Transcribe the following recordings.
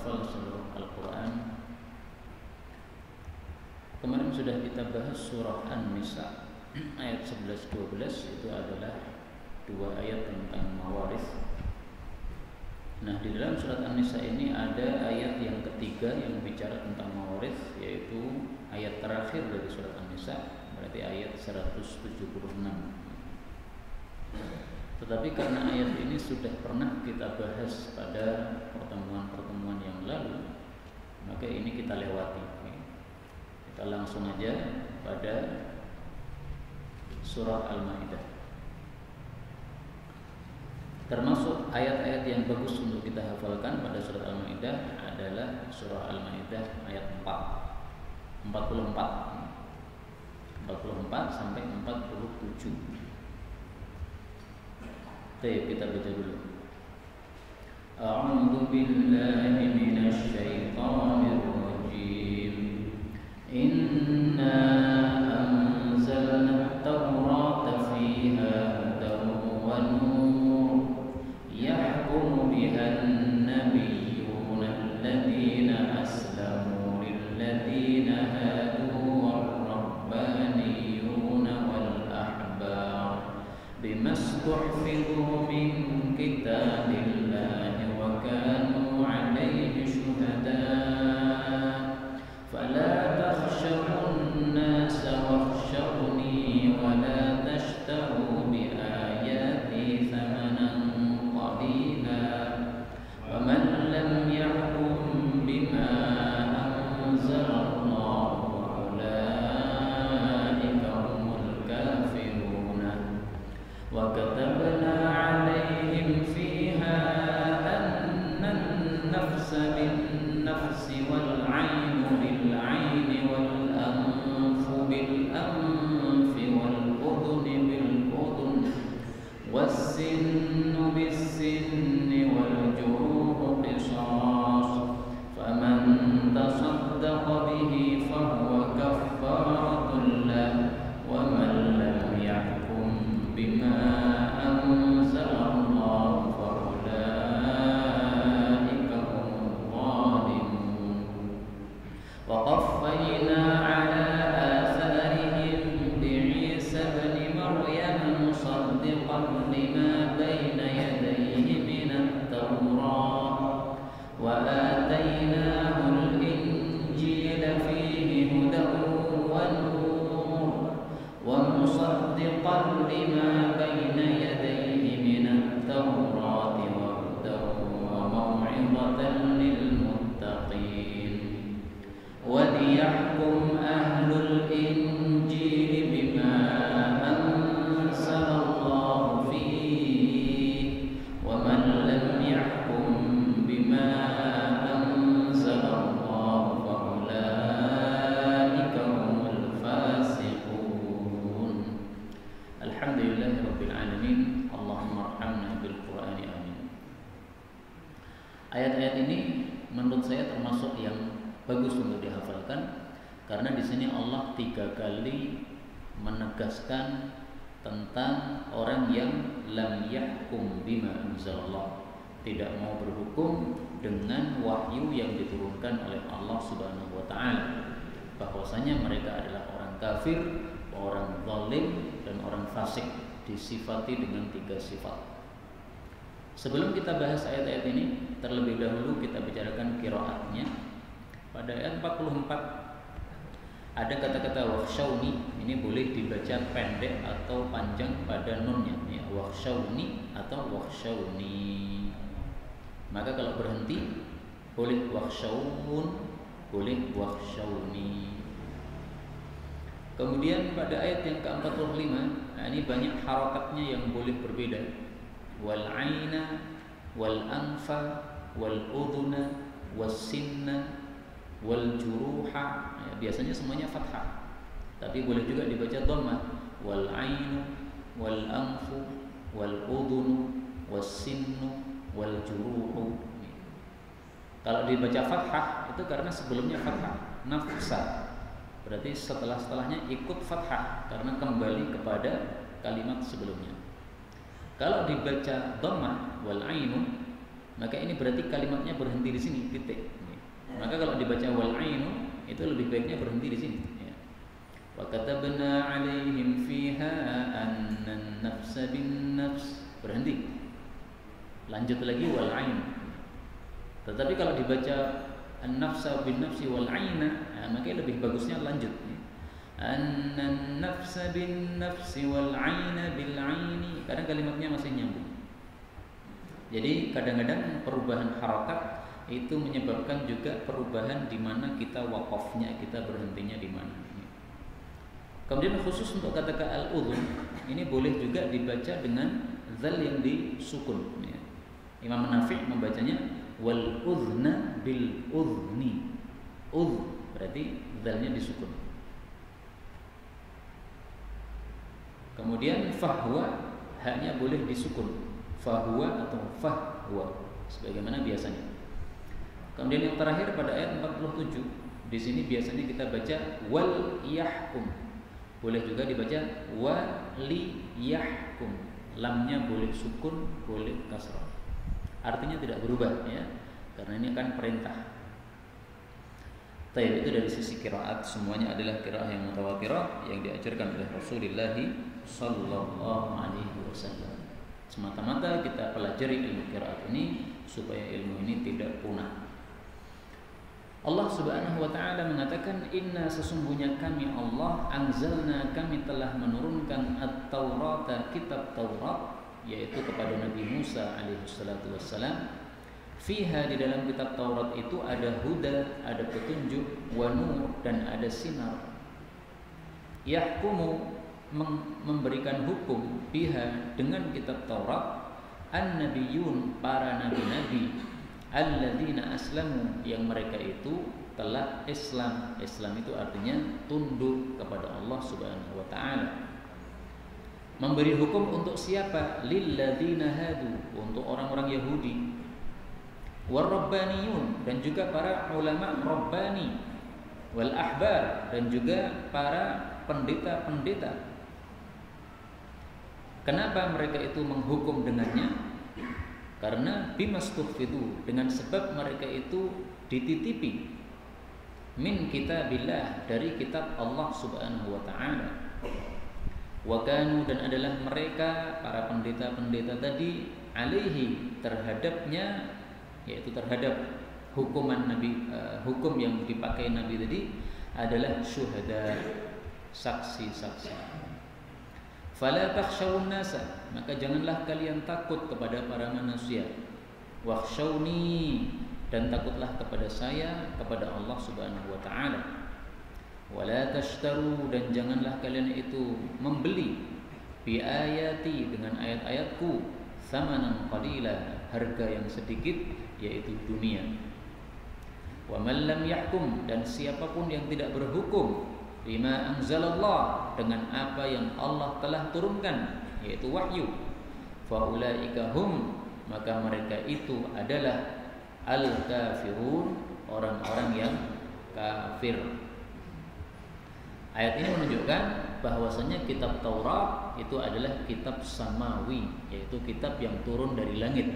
menghafal seluruh Al-Quran. Kemarin sudah kita bahas surah An-Nisa ayat 11-12, itu adalah dua ayat tentang mawaris. Nah, di dalam surat An-Nisa ini ada ayat yang ketiga yang bicara tentang mawaris, yaitu ayat terakhir dari surat An-Nisa, berarti ayat 176. Tetapi karena ayat ini sudah pernah kita bahas pada pertemuan-pertemuan yang lalu, maka ini kita lewati. Kita langsung aja pada surah Al-Maidah. Termasuk ayat-ayat yang bagus untuk kita hafalkan pada surat Al-Maidah adalah surah Al-Maidah ayat 44 sampai 47. Baik, kita baca dulu. A'udzu billahi minasy syaithanir rajim. Inna anzalna at-taurata fiha hudan wa nur yahkumu biha an-nabiyyuna alladhina aslamu lilladhina hadu war-rabbaniyuna wal-ahbar bima istuhfizu min kitabillahi wa kanu 'alaihi syuhada fala takhshawun nasa wakhshawni wa la tashtaru bi ayati thamanan qalila wa man lam yahkum bima anzalallahu fa ulaika humul kafiruna wa katabna 'alaihim fiha anna an-nafsa bin-nafsi wal-'ayna bil-'ayni wal-anfa bil-anfi wal-udhuna bil-udhuni was-sinna bis-sinni wal-juruha qisas faman tasaddaqa bihi fahuwa kaffaratun lahu wa man lam yahkum bima anzalallahu fa ulaika humuz zalimun. Wa qaffayna ala atharihim bi'Isa ibn Maryam musaddiqan lima bayna yadayhi minat-Tawrah wa atainahu al-Injila fihi hudan wa nur wa musaddiqan lima bayna yadayhi minat-Tawrah wa hudan wa maw'izatan lil-muttaqin wa liyahkum ahlul injili bima anzalallahu fihi wa man lam yahkum bima anzalallahu fa ulaika humul fasiqun. Alhamdulillahirabbil alamin. Allahumma arhamna bil Qur'ani amin. Ayat-ayat ini menurut saya termasuk yang bagus untuk dihafalkan karena di sini Allah 3 kali menegaskan tentang orang yang lam yahkum bima anzalallah, tidak mau berhukum dengan wahyu yang diturunkan oleh Allah Subhanahu wa taala, bahwasanya mereka adalah orang kafir, orang zalim dan orang fasik, disifati dengan 3 sifat. Sebelum kita bahas ayat-ayat ini, terlebih dahulu kita bicarakan qiraatnya. Pada ayat 44 ada kata-kata wakhshawni, ini boleh dibaca pendek atau panjang pada nunnya, ya, wakhshawni atau wakhshawni. Maka kalau berhenti boleh wakhshawun, boleh wakhshawni. Kemudian pada ayat yang ke-45, nah ini banyak harakatnya yang boleh berbeda. Wal aina, wal anfa, wal udhuna, was sinna, wal juruha. Ya, biasanya semuanya fathah, tapi boleh juga dibaca dhammah. Wal ainu, wal anfu, wal udhunu, was sinnu, wal juruhu. Kalau dibaca fathah itu karena sebelumnya fathah, nafsa. Berarti setelahnya ikut fathah karena kembali kepada kalimat sebelumnya. Kalau dibaca dhammah wal ainu, maka ini berarti kalimatnya berhenti di sini, titik. Maka kalau dibaca wal ainu itu lebih baiknya berhenti di sini. Wa katabna 'alaihim fiha annan nafsa bin nafs, berhenti. Lanjut lagi wal ain. Tetapi kalau dibaca an-nafsa bin nafsi wal aina, maka lebih bagusnya lanjut. Annan nafsa bin nafsi wal aina bil aini, karena kalimatnya masih nyambung. Jadi kadang-kadang perubahan harakat itu menyebabkan juga perubahan di mana kita wakafnya, kita berhentinya di mana. Kemudian khusus untuk kata al-udhun ini boleh juga dibaca dengan zal yang disukun. Imam Nafi' membacanya wal udhna bil udhni. Udh berarti zalnya disukun. Kemudian fahwa, haknya boleh disukun. Fahuwa atau fahwa sebagaimana biasanya. Kemudian yang terakhir pada ayat 47, di sini biasanya kita baca wal yahkum. Boleh juga dibaca wali yahkum. Lamnya boleh sukun, boleh kasrah. Artinya tidak berubah ya, karena ini akan perintah. Taib, itu dari sisi qiraat semuanya adalah qiraah yang mutawatirah yang diajarkan oleh Rasulullah sallallahu alaihi wasallam. Semata-mata kita pelajari ilmu qiraat ini supaya ilmu ini tidak punah. Allah Subhanahu wa taala mengatakan inna, sesungguhnya kami Allah anzalna, kami telah menurunkan at-Taurata, kitab Taurat, yaitu kepada Nabi Musa alaihi salatu wassalam. Fiha, di dalam kitab Taurat itu ada huda, ada petunjuk, wa nur, dan ada sinar. Yahkumu, memberikan hukum, biha, dengan kitab Taurat, an-nabiyun, para nabi-nabi, alladzina aslamu, yang mereka itu telah Islam. Islam itu artinya tunduk kepada Allah Subhanahu wa taala. Memberi hukum untuk siapa? Lilladzina hadu, untuk orang-orang Yahudi. Warabbaniyun, dan juga para ulama rabbani. Wal ahbar, dan juga para pendeta-pendeta. Kenapa mereka itu menghukum dengannya? Karena bimastuhfidu, dengan sebab mereka itu dititipi min kitabillah, dari kitab Allah Subhanahu wa taala. Wa kanu, dan adalah mereka para pendeta-pendeta tadi, alaihi, terhadapnya, yaitu terhadap hukuman Nabi, hukum yang dipakai Nabi tadi adalah syuhada, saksi-saksi. Fala takhshawun nasa, maka janganlah kalian takut kepada para manusia. Wakhshawni, dan takutlah kepada saya, kepada Allah Subhanahu wa taala. Wala tashtaru, dan janganlah kalian itu membeli bi ayati, dengan ayat-ayatku, thamanan qalila, harga yang sedikit, yaitu dunia. Wa man lam yahkum, dan siapapun yang tidak berhukum bima anzalallah, dengan apa yang Allah telah turunkan, yaitu wahyu, faulaika hum, maka mereka itu adalah al-kafirun, orang-orang yang kafir. Ayat ini menunjukkan bahwasanya kitab Taurat itu adalah kitab samawi, yaitu kitab yang turun dari langit.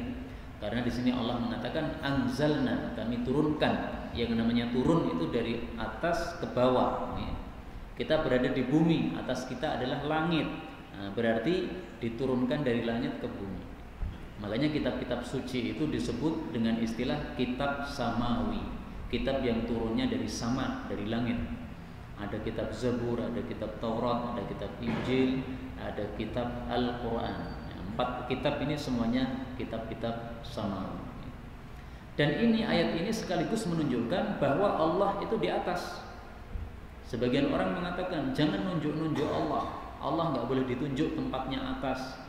Karena di sini Allah mengatakan anzalna, kami turunkan. Yang namanya turun itu dari atas ke bawah. Kita berada di bumi, atas kita adalah langit. Berarti diturunkan dari langit ke bumi. Makanya kitab-kitab suci itu disebut dengan istilah kitab samawi, kitab yang turunnya dari sama, dari langit. Ada kitab Zabur, ada kitab Taurat, ada kitab Injil, ada kitab Al-Quran. 4 kitab ini semuanya kitab-kitab samawi. Dan ini, ayat ini sekaligus menunjukkan bahwa Allah itu di atas. Sebagian orang mengatakan jangan nunjuk-nunjuk Allah. Allah nggak boleh ditunjuk tempatnya atas.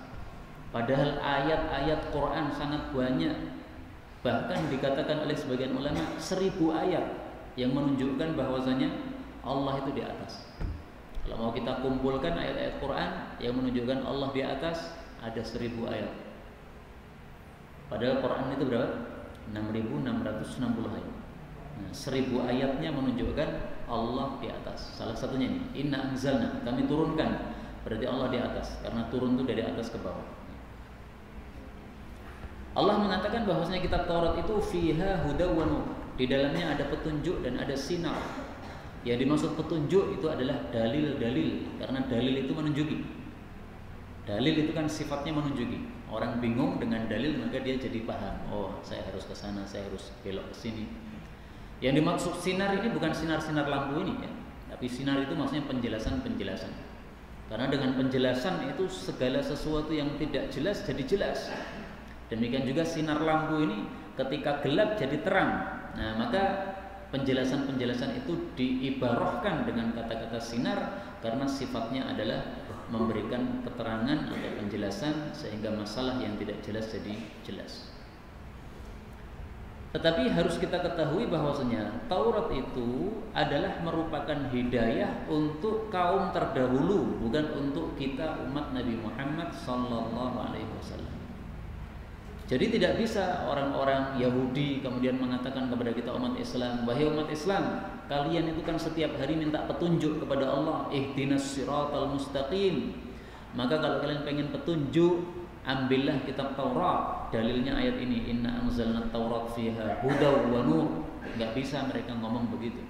Padahal ayat-ayat Quran sangat banyak. Bahkan dikatakan oleh sebagian ulama 1000 ayat yang menunjukkan bahwasanya Allah itu di atas. Kalau mau kita kumpulkan ayat-ayat Quran yang menunjukkan Allah di atas, ada 1000 ayat. Padahal Quran itu berapa? 6.660 ayat. Nah, 1000 ayatnya menunjukkan Allah di atas. Salah satunya ini, inna anzalna, kami turunkan. Berarti Allah di atas, karena turun itu dari atas ke bawah. Allah mengatakan bahwasanya kitab Taurat itu fiha hudaw wa nur. Di dalamnya ada petunjuk dan ada sinar. Yang dimaksud petunjuk itu adalah dalil-dalil, karena dalil itu menunjuki. Dalil itu kan sifatnya menunjuki. Orang bingung dengan dalil maka dia jadi paham. Oh, saya harus ke sana, saya harus belok ke sini. Yang dimaksud sinar ini bukan sinar-sinar lampu ini ya. Tapi sinar itu maksudnya penjelasan-penjelasan. Karena dengan penjelasan itu segala sesuatu yang tidak jelas jadi jelas. Demikian juga sinar lampu ini ketika gelap jadi terang. Nah, maka penjelasan-penjelasan itu diibarahkan dengan kata-kata sinar karena sifatnya adalah memberikan keterangan atau penjelasan sehingga masalah yang tidak jelas jadi jelas. Tetapi harus kita ketahui bahwasanya Taurat itu adalah merupakan hidayah untuk kaum terdahulu, bukan untuk kita umat Nabi Muhammad sallallahu alaihi wasallam. Jadi tidak bisa orang-orang Yahudi kemudian mengatakan kepada kita umat Islam, wahai umat Islam, kalian itu kan setiap hari minta petunjuk kepada Allah, ihdinas siratal mustaqim. Maka kalau kalian pengen petunjuk, ambillah kitab Taurat. Dalilnya ayat ini, inna anzalna taurat fiha hudaw wa nur. Enggak bisa mereka ngomong begitu.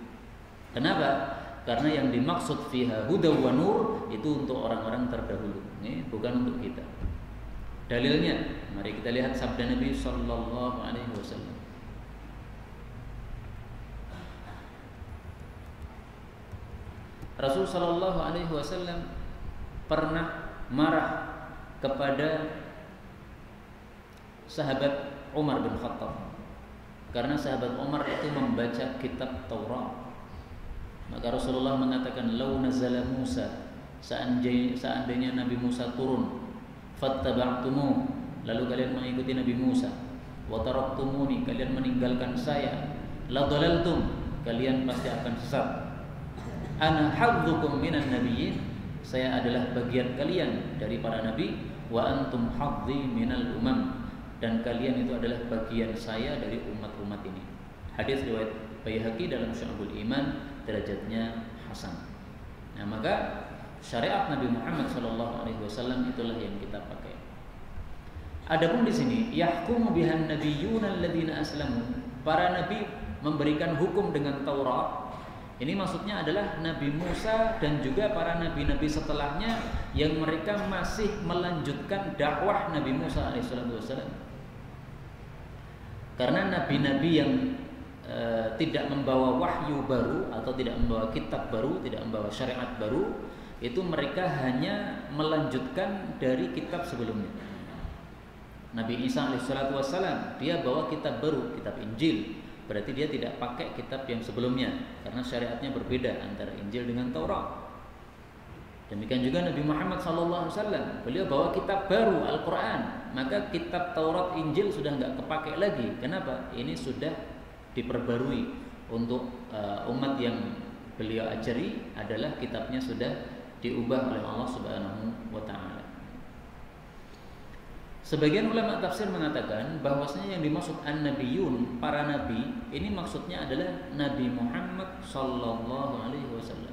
Kenapa? Karena yang dimaksud fiha hudaw wa nur itu untuk orang-orang terdahulu, bukan untuk kita. Dalilnya, mari kita lihat sabda Nabi sallallahu alaihi wasallam. Rasul sallallahu alaihi wasallam pernah marah kepada sahabat Umar bin Khattab karena sahabat Umar itu membaca kitab Taurat. Maka Rasulullah mengatakan, "Lau nazala Musa", seandainya Nabi Musa turun, "fattaba'tumu", lalu kalian mengikuti Nabi Musa, "wa taraktumuni", kalian meninggalkan saya, "la dhalaltum", kalian pasti akan sesat. "Ana hadzukum minan nabiyyin", saya adalah bagian kalian dari para nabi, "wa antum hadzi minal umam", dan kalian itu adalah bagian saya dari umat-umat ini. Hadis riwayat Baihaqi dalam Syu'abul Iman, derajatnya hasan. Nah, maka syariat Nabi Muhammad SAW itulah yang kita pakai. Adapun di sini, yahkumu bihan nabiyyuna alladziina aslamu, para nabi memberikan hukum dengan Taurat. Ini maksudnya adalah Nabi Musa dan juga para nabi-nabi setelahnya yang mereka masih melanjutkan dakwah Nabi Musa alaihissalam. Karena nabi-nabi yang tidak membawa wahyu baru atau tidak membawa kitab baru, tidak membawa syariat baru, itu mereka hanya melanjutkan dari kitab sebelumnya. Nabi Isa alaihissalam dia bawa kitab baru, kitab Injil. Berarti dia tidak pakai kitab yang sebelumnya karena syariatnya berbeda antara Injil dengan Taurat. Demikian juga Nabi Muhammad SAW, beliau bawa kitab baru, Al-Quran. Maka kitab Taurat Injil sudah nggak kepakai lagi. Kenapa? Ini sudah diperbarui untuk umat yang beliau ajari, adalah kitabnya sudah diubah oleh Allah Subhanahu wa Ta'ala. Sebagian ulama tafsir mengatakan bahwasanya yang dimaksud an-nabiyun, para nabi, ini maksudnya adalah Nabi Muhammad sallallahu alaihi wasallam.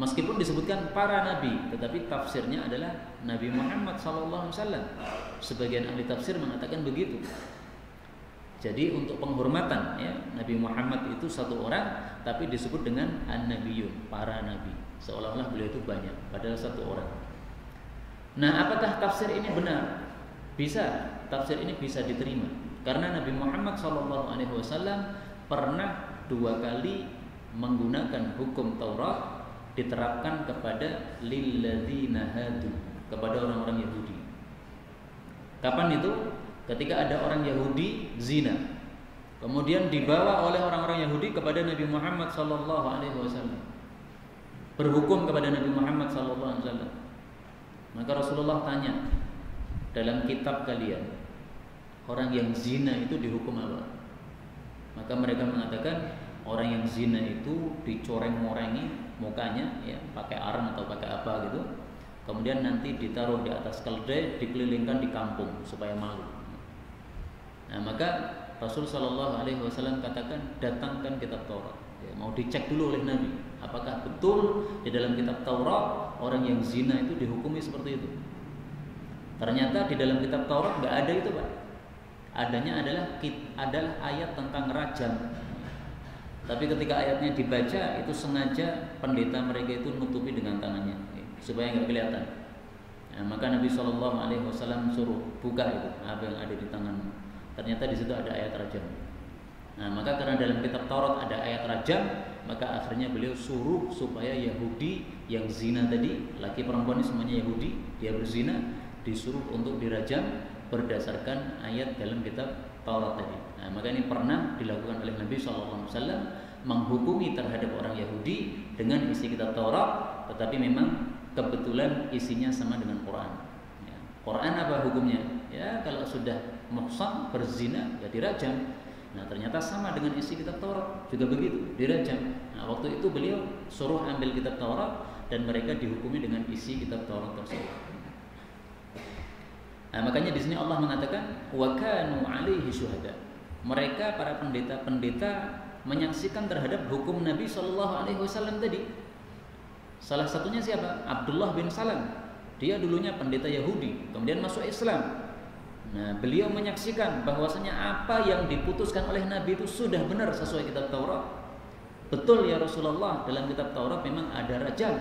Meskipun disebutkan para nabi, tetapi tafsirnya adalah Nabi Muhammad sallallahu alaihi wasallam. Sebagian ahli tafsir mengatakan begitu. Jadi untuk penghormatan ya, Nabi Muhammad itu satu orang tapi disebut dengan an-nabiyun, para nabi. Seolah-olah beliau itu banyak padahal satu orang. Nah, apakah tafsir ini benar? Bisa, tafsir ini bisa diterima karena Nabi Muhammad SAW pernah 2 kali menggunakan hukum Taurat diterapkan kepada lilladzina hadu, kepada orang-orang Yahudi. Kapan itu? Ketika ada orang Yahudi zina, kemudian dibawa oleh orang-orang Yahudi kepada Nabi Muhammad SAW, berhukum kepada Nabi Muhammad SAW. Maka Rasulullah tanya, dalam kitab kalian orang yang zina itu dihukum apa? Maka mereka mengatakan orang yang zina itu dicoreng-morengi mukanya ya, pakai arang atau pakai apa gitu. Kemudian nanti ditaruh di atas keledai, dikelilingkan di kampung supaya malu. Nah, maka Rasul Shallallahu Alaihi Wasallam katakan, datangkan kitab Taurat. Ya, mau dicek dulu oleh Nabi, apakah betul di dalam kitab Taurat orang yang zina itu dihukumi seperti itu. Ternyata di dalam kitab Taurat nggak ada itu, Pak. adanya adalah ayat tentang rajam. Tapi ketika ayatnya dibaca, itu sengaja pendeta mereka itu nutupi dengan tangannya supaya nggak kelihatan. Nah, maka Nabi SAW suruh buka itu apa yang ada di tanganmu. Ternyata di situ ada ayat rajam. Nah, maka karena dalam kitab Taurat ada ayat rajam, maka akhirnya beliau suruh supaya Yahudi yang zina tadi, laki perempuan ini semuanya Yahudi, dia berzina, disuruh untuk dirajam berdasarkan ayat dalam kitab Taurat tadi. Nah, maka ini pernah dilakukan oleh Nabi SAW, menghukumi terhadap orang Yahudi dengan isi kitab Taurat, tetapi memang kebetulan isinya sama dengan Quran. Ya. Quran apa hukumnya? Ya, kalau sudah muhsan berzina ya dirajam. Nah, ternyata sama dengan isi kitab Taurat juga begitu, dirajam. Nah, waktu itu beliau suruh ambil kitab Taurat dan mereka dihukumi dengan isi kitab Taurat tersebut. Nah, makanya di sini Allah mengatakan wa kanu 'alaihi syuhada. Mereka para pendeta-pendeta menyaksikan terhadap hukum Nabi Shallallahu Alaihi Wasallam tadi. Salah satunya siapa? Abdullah bin Salam. Dia dulunya pendeta Yahudi, kemudian masuk Islam. Nah, beliau menyaksikan bahwasanya apa yang diputuskan oleh Nabi itu sudah benar sesuai kitab Taurat. Betul ya Rasulullah, dalam kitab Taurat memang ada rajam.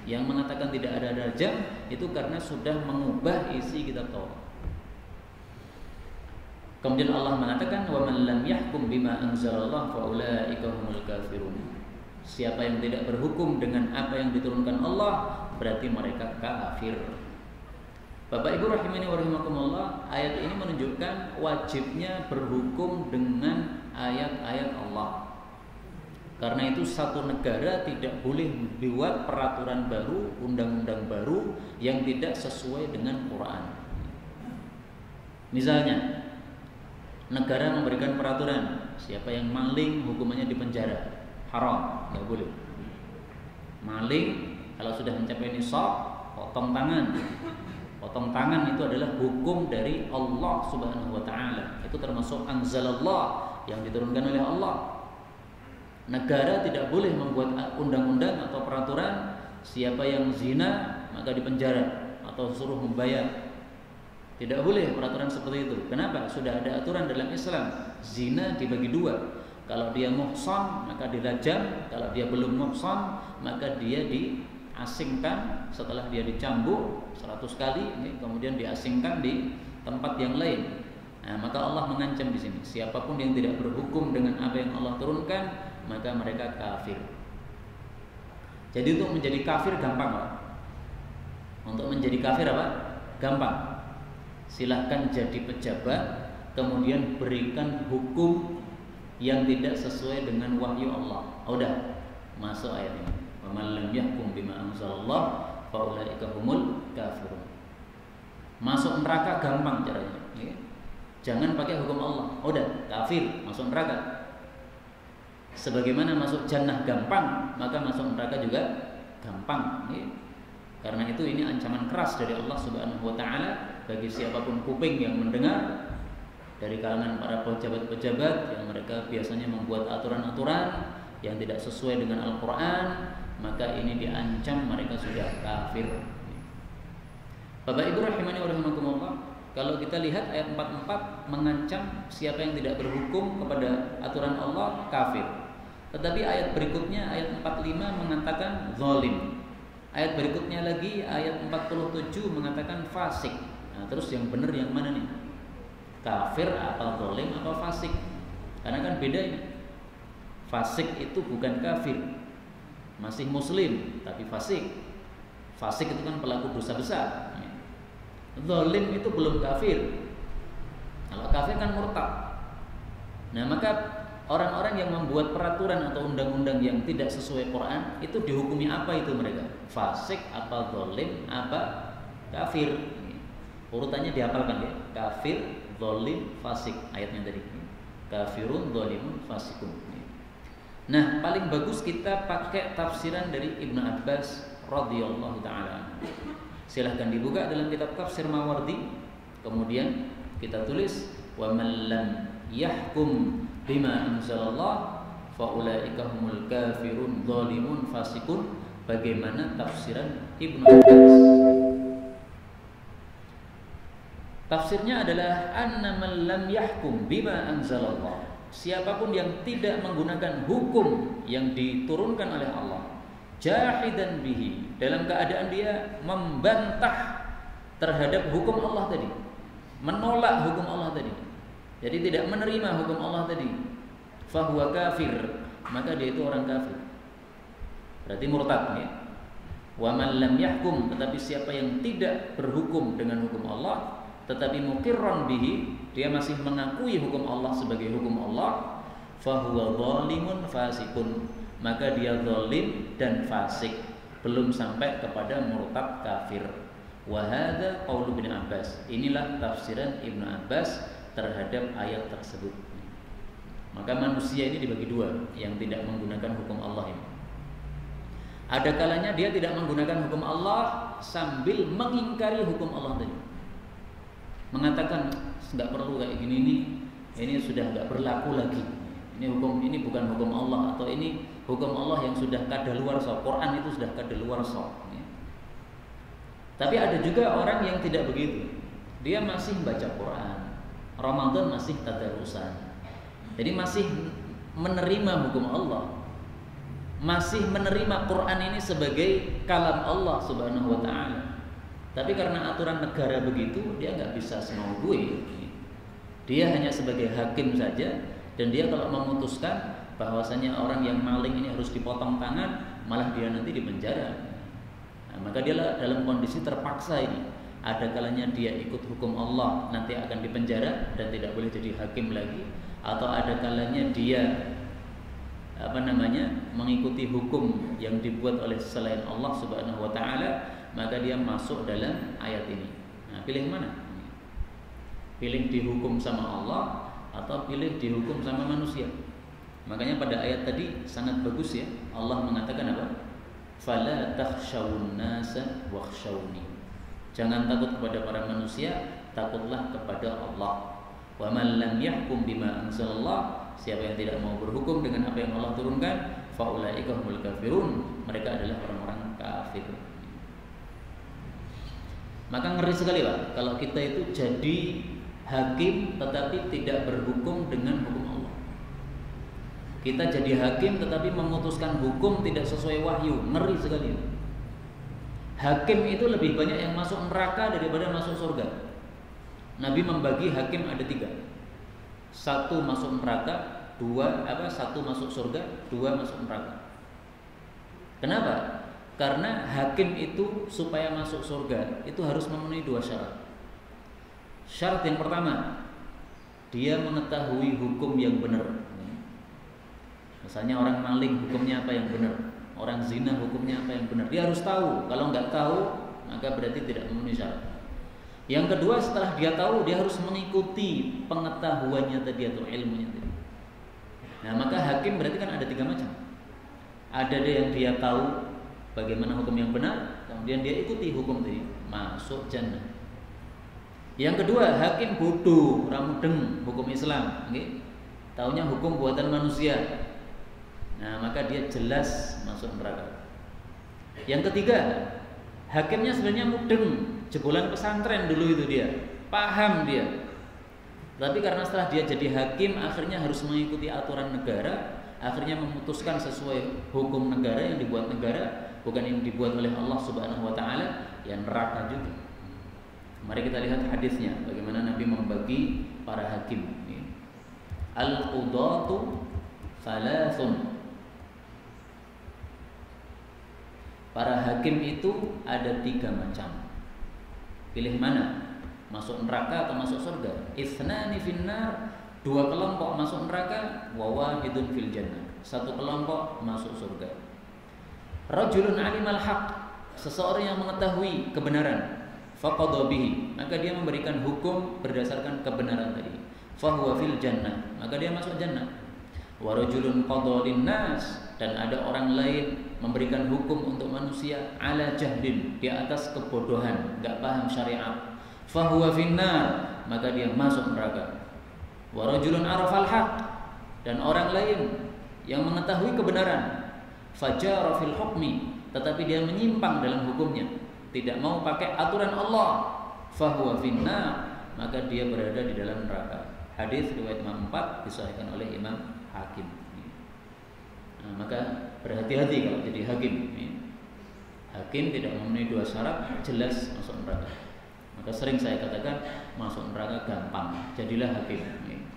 Yang mengatakan tidak ada rajam itu karena sudah mengubah isi kitab Taurat. Kemudian Allah mengatakan wa man lam yahkum bima anzalallah fa ulaika humul kafirun. Siapa yang tidak berhukum dengan apa yang diturunkan Allah, berarti mereka kafir. Bapak Ibu rahimani wa rahimakumullah, ayat ini menunjukkan wajibnya berhukum dengan ayat-ayat Allah. Karena itu satu negara tidak boleh membuat peraturan baru, undang-undang baru yang tidak sesuai dengan Quran. Misalnya, negara memberikan peraturan, siapa yang maling hukumannya dipenjara, haram, nggak boleh. Maling kalau sudah mencapai nisab, potong tangan. Potong tangan itu adalah hukum dari Allah Subhanahu wa taala. Itu termasuk anzalallah yang diturunkan oleh Allah. Negara tidak boleh membuat undang-undang atau peraturan siapa yang zina maka dipenjara atau suruh membayar. Tidak boleh peraturan seperti itu. Kenapa? Sudah ada aturan dalam Islam. Zina dibagi dua. Kalau dia muhsan maka dirajam, kalau dia belum muhsan maka dia diasingkan setelah dia dicambuk 100 kali, kemudian diasingkan di tempat yang lain. Nah, maka Allah mengancam di sini, siapapun yang tidak berhukum dengan apa yang Allah turunkan, maka mereka kafir. Jadi untuk menjadi kafir gampang, Pak. Untuk menjadi kafir apa? Gampang. Silahkan jadi pejabat, kemudian berikan hukum yang tidak sesuai dengan wahyu Allah. Udah, masuk ayat ini. Wa man lam yahkum bima anzalallah fa ulaika humul kafirun. Masuk neraka gampang caranya. Jangan pakai hukum Allah. Udah, kafir, masuk neraka. Sebagaimana masuk jannah gampang, maka masuk neraka juga gampang. Karena itu ini ancaman keras dari Allah Subhanahu wa taala bagi siapapun kuping yang mendengar dari kalangan para pejabat-pejabat yang mereka biasanya membuat aturan-aturan yang tidak sesuai dengan Al-Qur'an, maka ini diancam mereka sudah kafir. Bapak Ibu rahimani wa rahimakumullah, kalau kita lihat ayat 44 mengancam siapa yang tidak berhukum kepada aturan Allah kafir. Tetapi ayat berikutnya ayat 45 mengatakan zalim. Ayat berikutnya lagi ayat 47 mengatakan fasik. Nah, terus yang benar yang mana nih? Kafir apa zalim apa fasik? Karena kan beda ini. Fasik itu bukan kafir, masih muslim tapi fasik. Fasik itu kan pelaku dosa besar. Zalim itu belum kafir. Kalau kafir kan murtad. Nah, maka orang-orang yang membuat peraturan atau undang-undang yang tidak sesuai Quran itu dihukumi apa itu mereka? Fasik apa zalim apa kafir? Urutannya dihafalkan ya. Kafir, zalim, fasik ayatnya tadi. Kafirun, zalimun, fasikun. Nah, paling bagus kita pakai tafsiran dari Ibnu Abbas radhiyallahu taala. Silahkan dibuka dalam kitab Tafsir Mawardi. Kemudian kita tulis wa man lam yahkum bima anzalallah fa ulaika humul kafirun zalimun fasikun. Bagaimana tafsiran Ibnu Abbas? Tafsirnya adalah annaman lam yahkum bima anzalallah. Siapapun yang tidak menggunakan hukum yang diturunkan oleh Allah, jahidan bihi, dalam keadaan dia membantah terhadap hukum Allah tadi, menolak hukum Allah tadi, jadi tidak menerima hukum Allah tadi, fahuwa kafir, maka dia itu orang kafir, berarti murtad ya. Wa man lam yahkum, tetapi siapa yang tidak berhukum dengan hukum Allah tetapi muqirran bihi, dia masih mengakui hukum Allah sebagai hukum Allah, fahuwa zalimun fasikun, maka dia zalim dan fasik, belum sampai kepada murtad kafir. Wa hadza qaulu Ibnu Abbas, inilah tafsiran Ibnu Abbas terhadap ayat tersebut. Maka manusia ini dibagi dua, yang tidak menggunakan hukum Allah ini. Ada kalanya dia tidak menggunakan hukum Allah sambil mengingkari hukum Allah tadi, mengatakan nggak perlu kayak gini nih, ini sudah nggak berlaku lagi, ini hukum ini bukan hukum Allah, atau ini hukum Allah yang sudah kadaluarsa, Quran itu sudah kadaluarsa ya. Tapi ada juga orang yang tidak begitu, dia masih baca Quran, Ramadan masih tadarusan, jadi masih menerima hukum Allah, masih menerima Quran ini sebagai kalam Allah Subhanahu wa ta'ala. Tapi karena aturan negara begitu, dia nggak bisa semau gue. Dia hanya sebagai hakim saja, dan dia kalau memutuskan bahwasanya orang yang maling ini harus dipotong tangan, malah dia nanti dipenjara. Nah, maka dia dalam kondisi terpaksa ini. Ada kalanya dia ikut hukum Allah, nanti akan dipenjara dan tidak boleh jadi hakim lagi. Atau ada kalanya dia mengikuti hukum yang dibuat oleh selain Allah Subhanahu wa ta'ala, maka dia masuk dalam ayat ini. Nah, pilih mana? Pilih dihukum sama Allah atau pilih dihukum sama manusia? Makanya pada ayat tadi sangat bagus ya, Allah mengatakan apa? Fala takhshawun nasa wakhshawni. Jangan takut kepada para manusia, takutlah kepada Allah. Wa man lam yahkum bima anzalallah, siapa yang tidak mau berhukum dengan apa yang Allah turunkan, fa ulaika humul kafirun, mereka adalah orang-orang kafir. Maka ngeri sekali Pak kalau kita itu jadi hakim tetapi tidak berhukum dengan hukum Allah. Kita jadi hakim tetapi memutuskan hukum tidak sesuai wahyu, ngeri sekali. Hakim itu lebih banyak yang masuk neraka daripada masuk surga. Nabi membagi hakim ada 3. 1 masuk neraka, 2 1 masuk surga, 2 masuk neraka. Kenapa? Karena hakim itu supaya masuk surga itu harus memenuhi 2 syarat. Syarat yang pertama, dia mengetahui hukum yang benar. Misalnya orang maling hukumnya apa yang benar, orang zina hukumnya apa yang benar. Dia harus tahu. Kalau nggak tahu, maka berarti tidak memenuhi syarat. Yang kedua, setelah dia tahu, dia harus mengikuti pengetahuannya tadi atau ilmunya tadi. Nah, maka hakim berarti kan ada 3 macam. Ada yang dia tahu bagaimana hukum yang benar, kemudian dia ikuti hukum tadi, masuk jannah. Yang kedua, hakim bodoh, ramudeng hukum Islam, okay? Taunya hukum buatan manusia. Nah, maka dia jelas masuk neraka. Yang ketiga, hakimnya sebenarnya mudeng, jebolan pesantren dulu itu dia, paham dia. Tapi karena setelah dia jadi hakim, akhirnya harus mengikuti aturan negara, akhirnya memutuskan sesuai hukum negara yang dibuat negara, bukan yang dibuat oleh Allah Subhanahu wa ta'ala, yang neraka juga. Mari kita lihat hadisnya, bagaimana Nabi membagi para hakim. Al-qudatu thalathun. Para hakim itu ada 3 macam. Pilih mana? Masuk neraka atau masuk surga? Ithnani finnar, 2 kelompok masuk neraka, wa wahidun fil jannah, 1 kelompok masuk surga. Rajulun alimal haq, seseorang yang mengetahui kebenaran, faqadha bihi, maka dia memberikan hukum berdasarkan kebenaran tadi, fahuwa fil jannah, maka dia masuk jannah. Wa rajulun qadha linnas, dan ada orang lain memberikan hukum untuk manusia ala jahlin, di atas kebodohan, enggak paham syariat, fahuwa finnar, maka dia masuk neraka. Wa rajulun arafal haq, dan orang lain yang mengetahui kebenaran, fajara fil hukmi, tetapi dia menyimpang dalam hukumnya, tidak mau pakai aturan Allah, fahuwa finnar, maka dia berada di dalam neraka. Hadis riwayat Imam 4 disahihkan oleh Imam Hakim. Nah, maka berhati-hati kalau jadi hakim. Hakim tidak memenuhi 2 syarat, jelas masuk neraka. Maka sering saya katakan masuk neraka gampang. Jadilah hakim,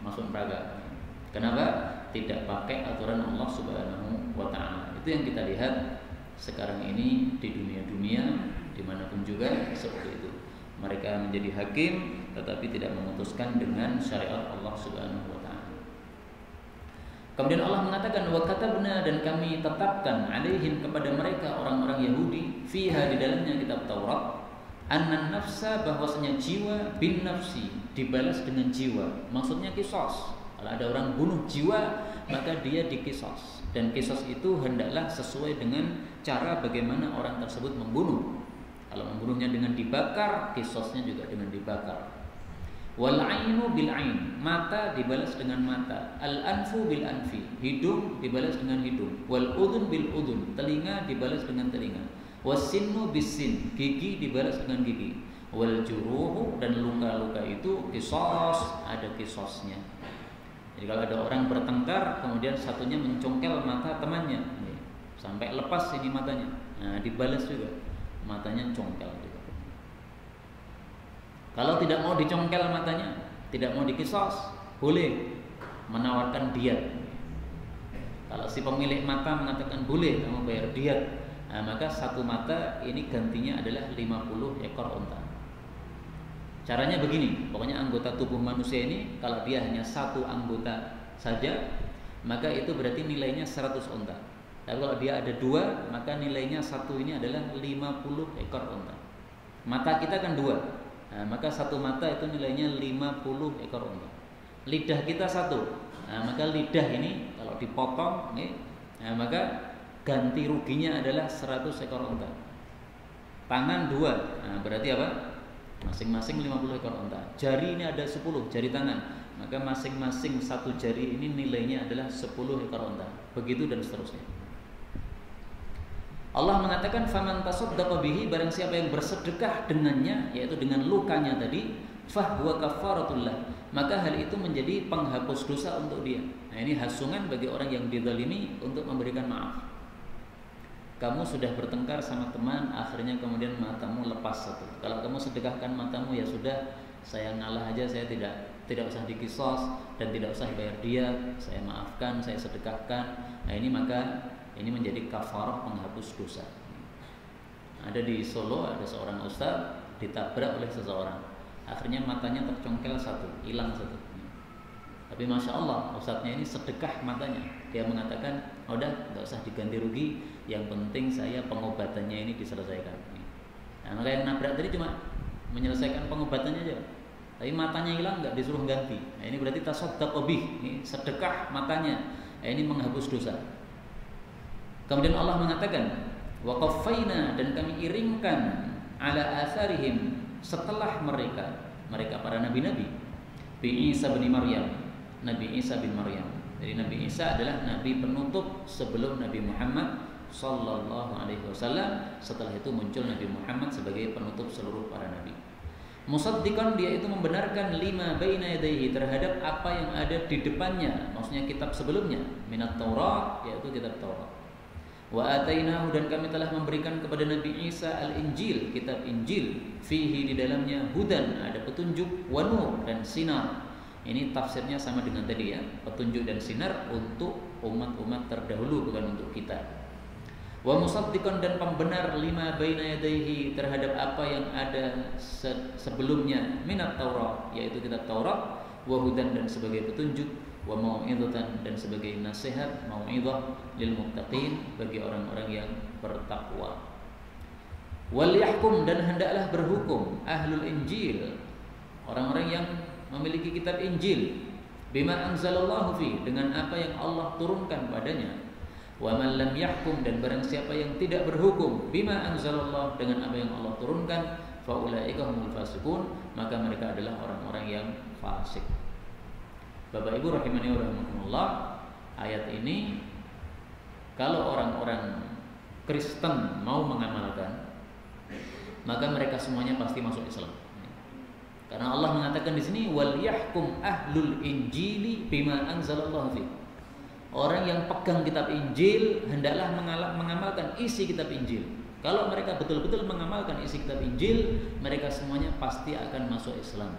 masuk neraka. Kenapa? Tidak pakai aturan Allah Subhanahu wa taala. Itu yang kita lihat sekarang ini di dunia-dunia dimanapun juga seperti itu. Mereka menjadi hakim tetapi tidak memutuskan dengan syariat Allah Subhanahu wa taala. Kemudian Allah mengatakan wa katabna, dan kami tetapkan alaihim kepada mereka orang-orang Yahudi fiha, di dalamnya kitab Taurat, annan nafsa, bahwasanya jiwa bin nafsi dibalas dengan jiwa. Maksudnya kisos. Kalau ada orang bunuh jiwa maka dia dikisos, dan kisos itu hendaklah sesuai dengan cara bagaimana orang tersebut membunuh. Kalau membunuhnya dengan dibakar, kisosnya juga dengan dibakar. Wal ainu bil ain, mata dibalas dengan mata. Al anfu bil anfi, hidung dibalas dengan hidung. Wal udhun bil udhun, telinga dibalas dengan telinga. Was sinnu bis sin, gigi dibalas dengan gigi. Wal juruhu, dan luka-luka itu kisos, ada kisosnya. Jadi kalau ada orang bertengkar kemudian satunya mencongkel mata temannya sampai lepas ini matanya, nah dibalas juga, matanya congkel juga. Kalau tidak mau dicongkel matanya, tidak mau dikisos, boleh menawarkan diat. Kalau si pemilik mata mengatakan boleh kamu bayar diat, nah, maka satu mata ini gantinya adalah 50 ekor unta. Caranya begini, pokoknya anggota tubuh manusia ini kalau dia hanya satu anggota saja, maka itu berarti nilainya 100 unta. Tapi kalau dia ada 2, maka nilainya satu ini adalah 50 ekor unta. Mata kita kan 2, nah, maka satu mata itu nilainya 50 ekor unta. Lidah kita 1, nah, maka lidah ini kalau dipotong, nah, maka ganti ruginya adalah 100 ekor unta. Tangan 2, nah, berarti apa? Masing-masing 50 ekor unta. Jari ini ada 10 jari tangan, maka masing-masing satu jari ini nilainya adalah 10 ekor unta. Begitu dan seterusnya. Allah mengatakan faman tasaddaqa bihi, barang siapa yang bersedekah dengannya, yaitu dengan lukanya tadi, fahuwa kafaratullah, maka hal itu menjadi penghapus dosa untuk dia. Nah, ini hasungan bagi orang yang dizalimi untuk memberikan maaf. Kamu sudah bertengkar sama teman, akhirnya kemudian matamu lepas satu. Kalau kamu sedekahkan matamu, ya sudah, saya ngalah aja, saya tidak usah dikisos dan tidak usah bayar diat, saya maafkan, saya sedekahkan. Nah ini maka ini menjadi kafarah penghapus dosa. Ada di Solo ada seorang ustaz ditabrak oleh seseorang, akhirnya matanya tercongkel satu, hilang satu. Tapi masya Allah, ustadznya ini sedekah matanya. Dia mengatakan, udah, nggak usah diganti rugi, yang penting saya pengobatannya ini diselesaikan. Nah, maka yang nabrak tadi cuma menyelesaikan pengobatannya aja, tapi matanya hilang, nggak disuruh ganti. Nah, ini berarti tasaddaq bih, ini sedekah matanya. Nah, ini menghapus dosa. Kemudian Allah mengatakan, wa qaffayna, dan kami iringkan ala atharihim, setelah mereka para nabi-nabi, bi Isa bin Maryam, Nabi Isa bin Maryam. Jadi Nabi Isa adalah nabi penutup sebelum Nabi Muhammad sallallahu alaihi wasallam. Setelah itu muncul Nabi Muhammad sebagai penutup seluruh para nabi. Musaddiqan, dia itu membenarkan lima baina yadayhi, terhadap apa yang ada di depannya, maksudnya kitab sebelumnya, minat Taurat, yaitu kitab Taurat. Wa atainahu, dan kami telah memberikan kepada Nabi Isa al-Injil, kitab Injil, fihi, di dalamnya hudan, ada petunjuk, wa nur, dan sinar. Ini tafsirnya sama dengan tadi ya, petunjuk dan sinar untuk umat-umat terdahulu, bukan untuk kita. Wa musaddiqan, dan pembenar lima baina yadayhi, terhadap apa yang ada sebelumnya, minat Taurat, yaitu kitab Taurat, wa hudan, dan sebagai petunjuk, wa mau'izatan, dan sebagai nasihat, mau'izah lil muttaqin, bagi orang-orang yang bertakwa. Wal yahkum, dan hendaklah berhukum ahlul Injil, orang-orang yang memiliki kitab Injil, bima anzalallahu fi, dengan apa yang Allah turunkan padanya. Wa man lam yahkum, dan barang siapa yang tidak berhukum, bima anzalallah, dengan apa yang Allah turunkan, fa ulaika humul fasiqun, maka mereka adalah orang-orang yang fasik. Bapak Ibu rahimani wa rahimakumullah, ayat ini kalau orang-orang Kristen mau mengamalkan, maka mereka semuanya pasti masuk Islam. Karena Allah mengatakan di sini wal yahkum ahlul injili bima anzalallahu fi. Orang yang pegang kitab Injil hendaklah mengamalkan isi kitab Injil. Kalau mereka betul-betul mengamalkan isi kitab Injil, mereka semuanya pasti akan masuk Islam.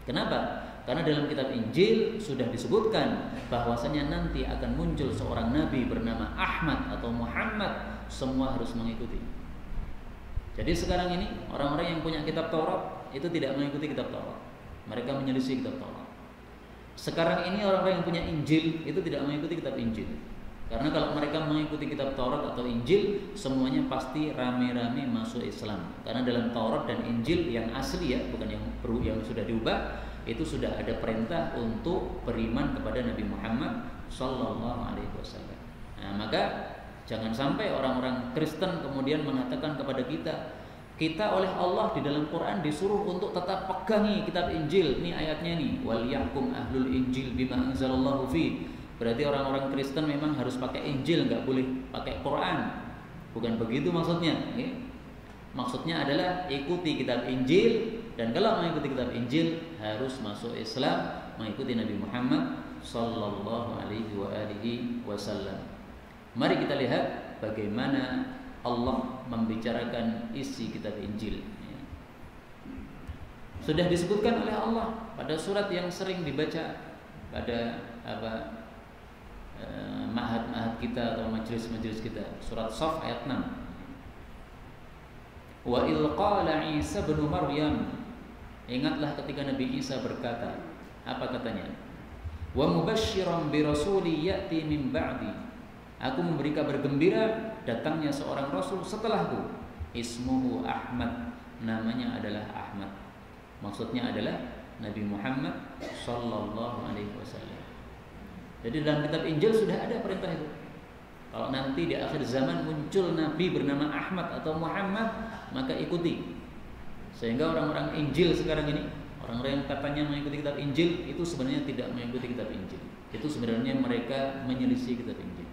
Kenapa? Karena dalam kitab Injil sudah disebutkan bahwasanya nanti akan muncul seorang nabi bernama Ahmad atau Muhammad, semua harus mengikuti. Jadi sekarang ini orang-orang yang punya kitab Taurat itu tidak mengikuti kitab Taurat. Mereka menyelisih kitab Taurat. Sekarang ini orang-orang yang punya Injil itu tidak mengikuti kitab Injil. Karena kalau mereka mengikuti kitab Taurat atau Injil, semuanya pasti rame-rame masuk Islam. Karena dalam Taurat dan Injil yang asli ya, bukan yang sudah diubah, itu sudah ada perintah untuk beriman kepada Nabi Muhammad sallallahu alaihi wasallam. Nah, maka jangan sampai orang-orang Kristen kemudian mengatakan kepada kita oleh Allah di dalam Quran disuruh untuk tetap pegangi kitab Injil. Ini ayatnya nih, wal yahkum ahlul injil bima anzalallahu fi. Berarti orang-orang Kristen memang harus pakai Injil, nggak boleh pakai Quran. Bukan begitu maksudnya. Maksudnya adalah ikuti kitab Injil, dan kalau mengikuti kitab Injil harus masuk Islam, mengikuti Nabi Muhammad sallallahu alaihi wasallam. Mari kita lihat bagaimana Allah membicarakan isi kitab Injil. Sudah disebutkan oleh Allah pada surat yang sering dibaca pada ma'had kita atau majelis-majelis kita, surat Shaf ayat 6. Wa il qala Isa bin Maryam, ingatlah ketika Nabi Isa berkata, apa katanya? Wa mubasysyiran bi rasuli ya'ti min ba'di, aku memberi kabar gembira datangnya seorang rasul setelahku, ismuhu Ahmad, namanya adalah Ahmad. Maksudnya adalah Nabi Muhammad sallallahu alaihi wasallam. Jadi dalam kitab Injil sudah ada perintah itu. Kalau nanti di akhir zaman muncul nabi bernama Ahmad atau Muhammad, maka ikuti. Sehingga orang-orang Injil sekarang ini, orang-orang yang katanya mengikuti kitab Injil, itu sebenarnya tidak mengikuti kitab Injil. Itu sebenarnya mereka menyelisih kitab Injil.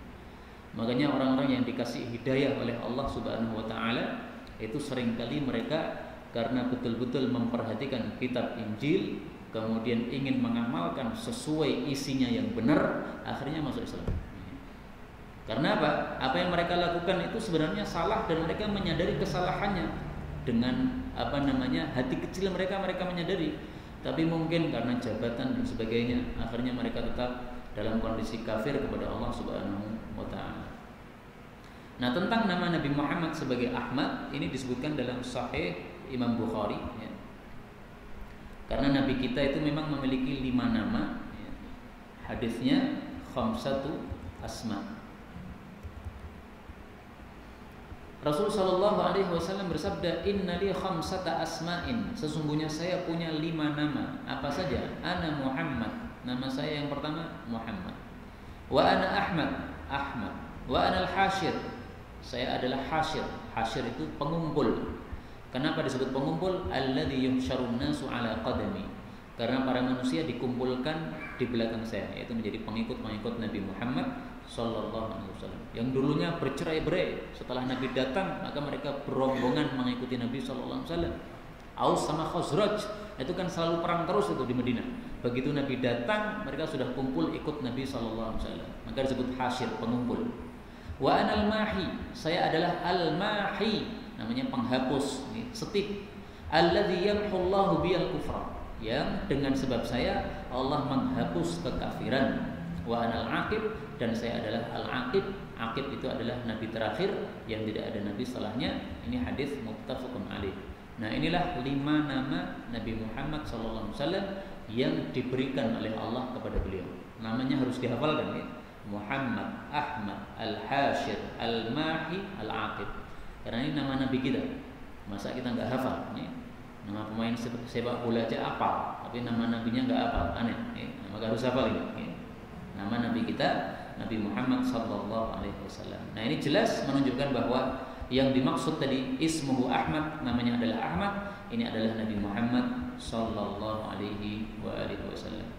Makanya orang-orang yang dikasih hidayah oleh Allah Subhanahu wa taala itu seringkali mereka karena betul-betul memperhatikan kitab Injil, kemudian ingin mengamalkan sesuai isinya yang benar, akhirnya masuk Islam. Karena apa? Apa yang mereka lakukan itu sebenarnya salah dan mereka menyadari kesalahannya. Dengan hati kecil mereka menyadari. Tapi mungkin karena jabatan dan sebagainya, akhirnya mereka tetap dalam kondisi kafir kepada Allah Subhanahu wa taala. Nah, tentang nama Nabi Muhammad sebagai Ahmad ini disebutkan dalam Sahih Imam Bukhari ya. Karena Nabi kita itu memang memiliki 5 nama ya. Hadisnya khamsatu asma. Rasul sallallahu alaihi wasallam bersabda, "Innali khamsata asma'in." Sesungguhnya saya punya 5 nama. Apa saja? Ana Muhammad. Nama saya yang pertama Muhammad. Wa ana Ahmad. Ahmad. Wa ana al-Hashir. Saya adalah Hashir. Hashir itu pengumpul. Kenapa disebut pengumpul? Alladzi yuhsyarun nasu ala qadami. Karena para manusia dikumpulkan di belakang saya, yaitu menjadi pengikut-pengikut Nabi Muhammad sallallahu alaihi wasallam. Yang dulunya bercerai-berai, setelah Nabi datang, maka mereka berombongan mengikuti Nabi sallallahu alaihi wasallam. Aus sama Khazraj itu kan selalu perang terus itu di Madinah. Begitu Nabi datang, mereka sudah kumpul ikut Nabi sallallahu alaihi wasallam. Maka disebut Hashir, pengumpul. Wa anal mahi, saya adalah al-mahi, namanya penghapus, setip. Alladzi yamhullahu biyal kufra, yang dengan sebab saya Allah menghapus kekafiran. Wa anal aqib, dan saya adalah al-aqib. Aqib itu adalah nabi terakhir yang tidak ada nabi setelahnya. Ini hadis muttafaqun alaih. Nah, inilah 5 nama Nabi Muhammad sallallahu alaihi wasallam yang diberikan oleh Allah kepada beliau. Namanya harus dihafalkan ya. Muhammad, Ahmad, Al-Hashir, Al-Mahi, Al-Aqib. Karena ini nama Nabi kita. Masa kita nggak hafal? Nih, nama pemain sepak bola aja hafal, tapi nama nabinya nggak hafal, aneh. Maka harus hafal ini. Nama Nabi kita, Nabi Muhammad sallallahu alaihi wasallam. Nah, ini jelas menunjukkan bahwa yang dimaksud tadi ismuhu Ahmad, namanya adalah Ahmad. Ini adalah Nabi Muhammad sallallahu alaihi wasallam.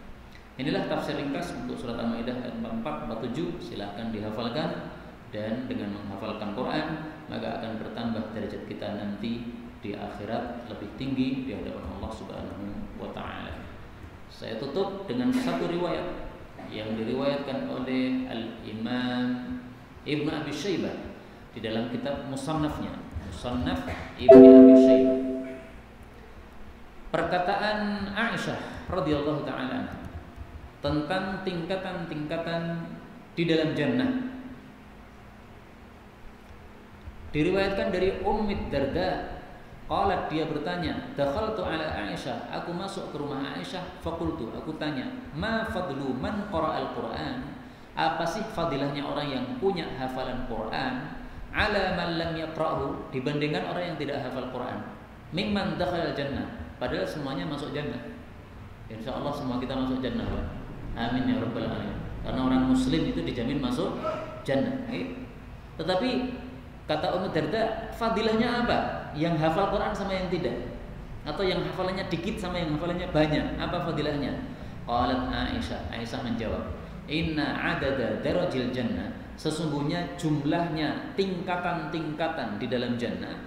Inilah tafsir ringkas untuk surat Al-Maidah ayat 44, 47. Silahkan dihafalkan, dan dengan menghafalkan Quran maka akan bertambah derajat kita nanti di akhirat lebih tinggi di hadapan Allah Subhanahu wa taala. Saya tutup dengan satu riwayat yang diriwayatkan oleh Al-Imam Ibnu Abi Syaibah di dalam kitab Musannafnya, Musannaf Ibnu Abi Syaibah. Perkataan Aisyah radhiyallahu taala tentang tingkatan-tingkatan di dalam jannah diriwayatkan dari Ummi Darda. Qalat, dia bertanya, dakhaltu ala Aisyah, aku masuk ke rumah Aisyah, faqultu, aku tanya, ma fadlu man qara'al Qur'an? Apa sih fadilahnya orang yang punya hafalan Quran ala man lam yaqra'hu, dibandingkan orang yang tidak hafal Quran? Mimman dakhalal jannah, padahal semuanya masuk jannah. Insyaallah semua kita masuk jannah, Pak. Amin ya rabbal alamin. Karena orang muslim itu dijamin masuk jannah. Tetapi kata Ummu Darda, fadilahnya apa? Yang hafal Quran sama yang tidak, atau yang hafalannya dikit sama yang hafalannya banyak, apa fadilahnya? Qalat Aisyah, Aisyah menjawab, inna adada darajil jannah, sesungguhnya jumlahnya tingkatan-tingkatan di dalam jannah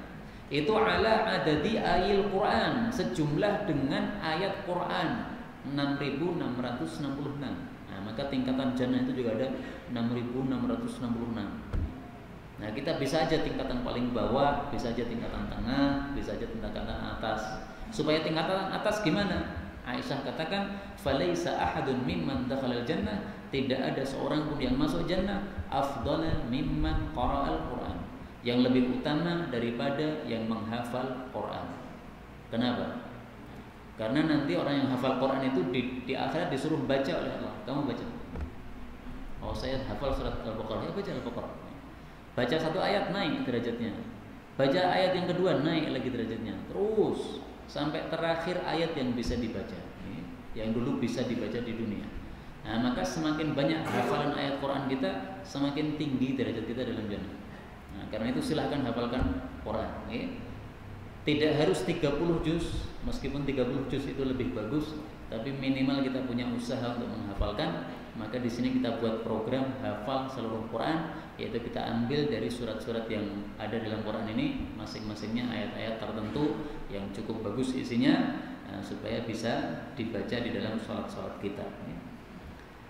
itu ala adadi ayil Quran, sejumlah dengan ayat Quran 6.666. Nah, maka tingkatan jannah itu juga ada 6.666. Nah, kita bisa aja tingkatan paling bawah, bisa aja tingkatan tengah, bisa aja tingkatan atas. Supaya tingkatan atas gimana? Aisyah katakan, "Falaisa ahadun mimman dakhalal jannah", tidak ada seorang pun yang masuk jannah afdala mimman qara'al Quran, yang lebih utama daripada yang menghafal Quran. Kenapa? Karena nanti orang yang hafal Quran itu di akhirat disuruh baca oleh Allah. Kamu baca. Oh, saya hafal surat Al-Baqarah, ya baca Al-Baqarah. Baca satu ayat naik derajatnya, baca ayat yang kedua naik lagi derajatnya, terus sampai terakhir ayat yang bisa dibaca, yang dulu bisa dibaca di dunia. Nah, maka semakin banyak hafalan ayat Quran kita, semakin tinggi derajat kita dalam jannah. Nah, karena itu silahkan hafalkan Quran. Tidak harus 30 juz, meskipun 30 juz itu lebih bagus, tapi minimal kita punya usaha untuk menghafalkan. Maka di sini kita buat program hafal seluruh Quran, yaitu kita ambil dari surat-surat yang ada dalam Quran ini, masing-masingnya ayat-ayat tertentu yang cukup bagus isinya, supaya bisa dibaca di dalam sholat-sholat kita.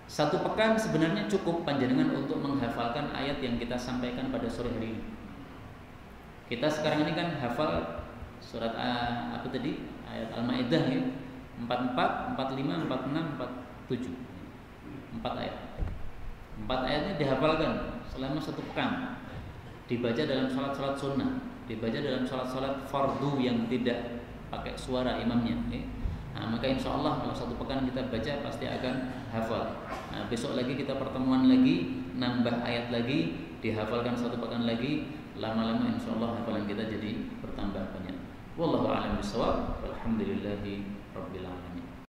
Satu pekan sebenarnya cukup panjenengan untuk menghafalkan ayat yang kita sampaikan pada sore hari ini. Kita sekarang ini kan hafal surat apa tadi? Ayat Al-Maidah ya, 44, 45, 46, 47. 4 ayat. 4 ayatnya dihafalkan selama satu pekan. Dibaca dalam salat-salat sunnah, dibaca dalam salat-salat fardu yang tidak pakai suara imamnya. Nah, maka insya Allah kalau satu pekan kita baca pasti akan hafal. Nah, besok lagi kita pertemuan lagi, nambah ayat lagi, dihafalkan satu pekan lagi. Lama-lama insya Allah hafalan kita jadi bertambah banyak. Wallahu a'lam bishawab. Walhamdulillahi rabbil alamin.